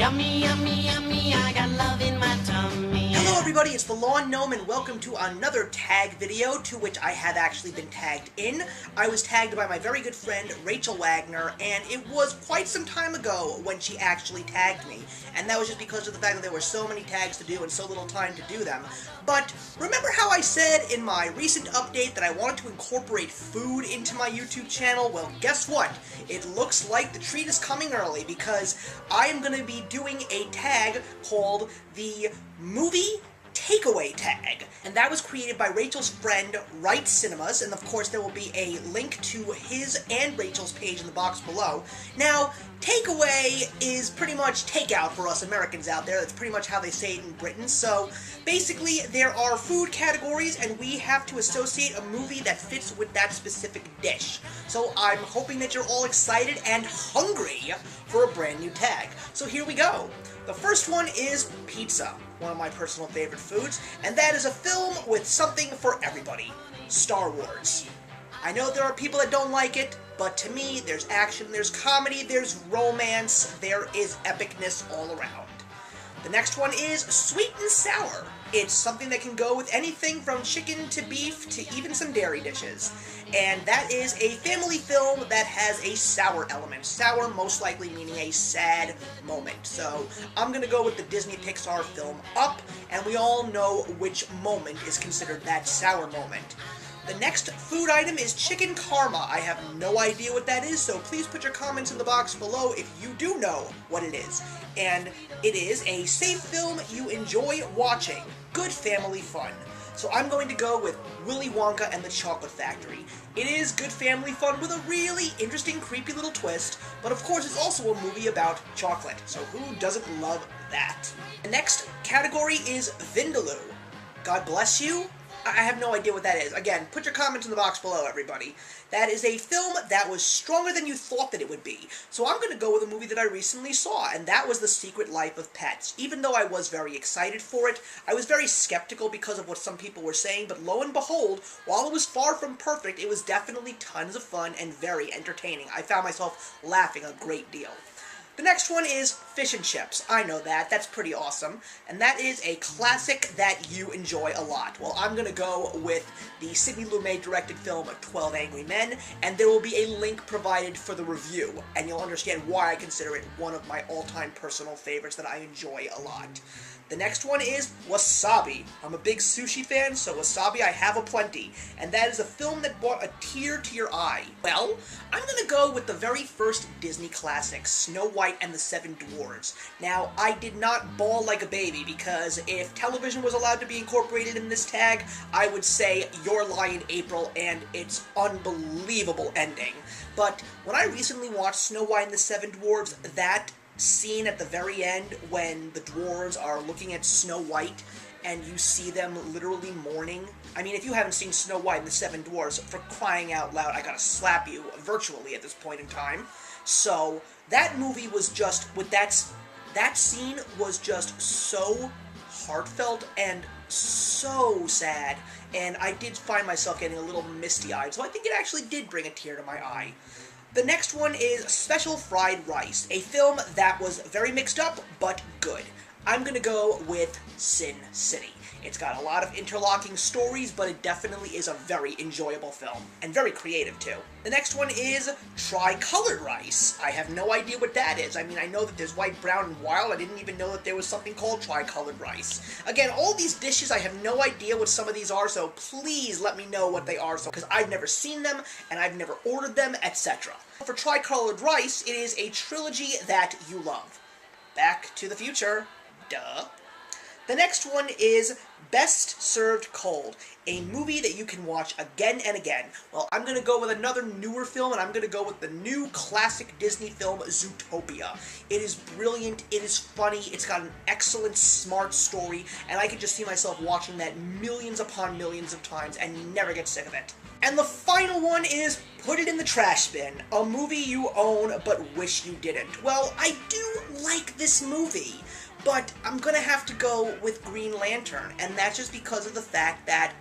Yummy, yummy, yummy, I got love in my tummy. Hello everybody, it's the Lawn Gnome and welcome to another tag video to which I have actually been tagged in. I was tagged by my very good friend Rachel Wagner, and it was quite some time ago when she actually tagged me. And that was just because of the fact that there were so many tags to do and so little time to do them. But remember how I said in my recent update that I wanted to incorporate food into my YouTube channel? Well, guess what? It looks like the treat is coming early because I am going to be doing a tag called the Movie Takeaway tag, and that was created by Rachel's friend Right Cinemas, and of course there will be a link to his and Rachel's page in the box below. Now, takeaway is pretty much takeout for us Americans out there. That's pretty much how they say it in Britain. So basically there are food categories and we have to associate a movie that fits with that specific dish. So I'm hoping that you're all excited and hungry for a brand new tag. So here we go. The first one is pizza, one of my personal favorite foods, and that is a film with something for everybody. Star Wars. I know there are people that don't like it, but to me, there's action, there's comedy, there's romance, there is epicness all around. The next one is sweet and sour. It's something that can go with anything from chicken to beef to even some dairy dishes. And that is a family film that has a sour element. Sour most likely meaning a sad moment. So I'm going to go with the Disney Pixar film Up, and we all know which moment is considered that sour moment. The next food item is chicken karma. I have no idea what that is, so please put your comments in the box below if you do know what it is. And it is a safe film you enjoy watching. Good family fun. So I'm going to go with Willy Wonka and the Chocolate Factory. It is good family fun with a really interesting, creepy little twist, but of course it's also a movie about chocolate, so who doesn't love that? The next category is Vindaloo. God bless you? I have no idea what that is. Again, put your comments in the box below, everybody. That is a film that was stronger than you thought that it would be. So I'm going to go with a movie that I recently saw, and that was The Secret Life of Pets. Even though I was very excited for it, I was very skeptical because of what some people were saying, but lo and behold, while it was far from perfect, it was definitely tons of fun and very entertaining. I found myself laughing a great deal. The next one is fish and chips. I know that. That's pretty awesome. And that is a classic that you enjoy a lot. Well, I'm going to go with the Sidney Lumet directed film 12 Angry Men, and there will be a link provided for the review, and you'll understand why I consider it one of my all-time personal favorites that I enjoy a lot. The next one is Wasabi. I'm a big sushi fan, so wasabi I have aplenty, and that is a film that brought a tear to your eye. Well, I'm gonna go with the very first Disney classic, Snow White and the Seven Dwarfs. Now, I did not bawl like a baby, because if television was allowed to be incorporated in this tag, I would say Your Lie in April and its unbelievable ending. But when I recently watched Snow White and the Seven Dwarfs, that scene at the very end when the dwarves are looking at Snow White and you see them literally mourning. I mean, if you haven't seen Snow White and the Seven Dwarfs, for crying out loud, I gotta slap you virtually at this point in time. So that movie was just, with that scene was just so heartfelt and so sad, and I did find myself getting a little misty-eyed, so I think it actually did bring a tear to my eye. The next one is Special Fried Rice, a film that was very mixed up, but good. I'm gonna go with Sin City. It's got a lot of interlocking stories, but it definitely is a very enjoyable film, and very creative too. The next one is Tricolored Rice. I have no idea what that is. I mean, I know that there's white, brown, and wild. I didn't even know that there was something called tricolored rice. Again, all these dishes, I have no idea what some of these are, so please let me know what they are, because I've never seen them, and I've never ordered them, etc. For Tricolored Rice, it is a trilogy that you love. Back to the Future. Duh. The next one is Best Served Cold, a movie that you can watch again and again. Well, I'm going to go with another newer film, and I'm going to go with the new classic Disney film, Zootopia. It is brilliant, it is funny, it's got an excellent, smart story, and I could just see myself watching that millions upon millions of times and never get sick of it. And the final one is Put It in the Trash Bin, a movie you own but wish you didn't. Well, I do like this movie, but I'm gonna have to go with Green Lantern, and that's just because of the fact that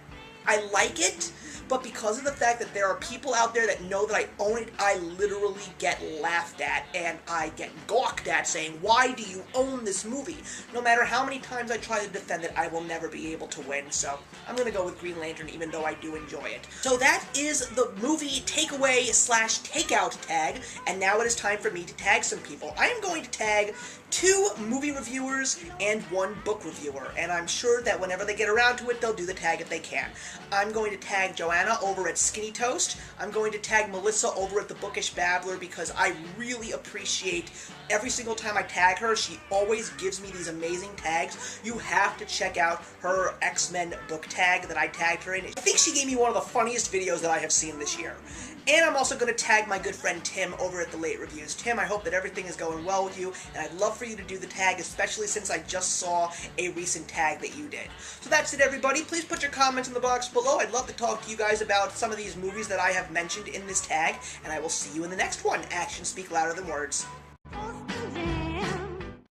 I like it, but because of the fact that there are people out there that know that I own it, I literally get laughed at and I get gawked at saying, why do you own this movie? No matter how many times I try to defend it, I will never be able to win, so I'm gonna go with Green Lantern even though I do enjoy it. So that is the movie takeaway slash takeout tag, and now it is time for me to tag some people. I am going to tag 2 movie reviewers and 1 book reviewer, and I'm sure that whenever they get around to it, they'll do the tag if they can. I'm going to tag Joanna over at Skinny Toast. I'm going to tag Melissa over at the Bookish Babbler because I really appreciate every single time I tag her. She always gives me these amazing tags. You have to check out her X-Men book tag that I tagged her in. I think she gave me one of the funniest videos that I have seen this year. And I'm also going to tag my good friend Tim over at The Late Reviews. Tim, I hope that everything is going well with you, and I'd love for you to do the tag, especially since I just saw a recent tag that you did. So that's it, everybody. Please put your comments in the box below. I'd love to talk to you guys about some of these movies that I have mentioned in this tag, and I will see you in the next one. Actions speak louder than words.